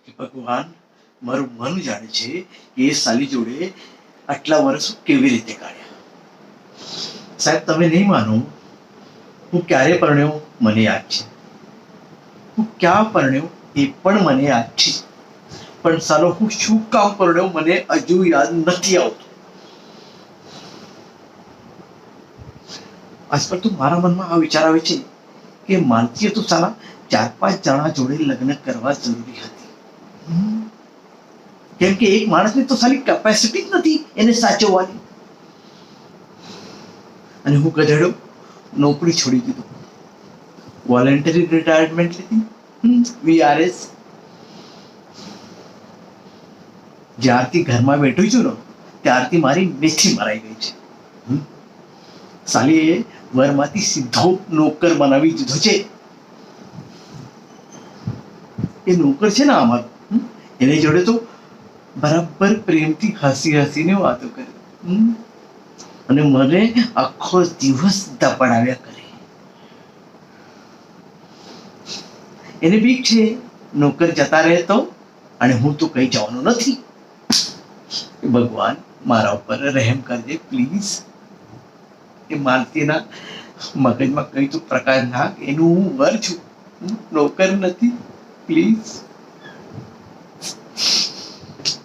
કે ભગવાન મારું મન જાણે છે કે એ સાલી જોડે આટલા વર્ષ કેવી રીતે કાઢ્યા. સાહેબ તમે નહીં માનો, હું ક્યારે પરણ્યો મને યાદ છે, હું ક્યાં પરણ્યો એ પણ મને યાદ છે, પણ સાલો હું શું કામ પરણ્યો મને હજુ યાદ નથી આવતું. આજ પર તો મારા મનમાં આ વિચાર આવે છે કે માનતીએ તો સાલા 4-5 જણા જોડે લગ્ન કરવા જરૂરી હતી, કેમ કે એક માણસની તો સાલી કેપેસિટી જ નથી એને સાચવવાની. અને હું ગધેડો નોકરી છોડી દીધો, વોલેન્ટરી રિટાયરમેન્ટ લીધી, VRS. જ્યારથી ઘરમાં બેઠો છું ને ત્યારથી મારી મેથી મરાઈ ગઈ છે. સાલીએ વરમાંથી સીધો નોકર બનાવી દીધો છે. એ નોકર છે ને અમારો, એની જોડે તો બરાબર પ્રેમથી હસી હસીને વાતો કરે અને મને આખો દિવસ દપડાવ્યા કરે. એને બીક છે નોકર જતા રહે તો, અને હું તો કઈ જવાનો નથી. ભગવાન મારા ઉપર રહેમ કરજે પ્લીઝ. એ માલતીના મગજમાં કઈ તો પ્રકાર નાખ, એનું હું વર છું, નોકર નથી, પ્લીઝ.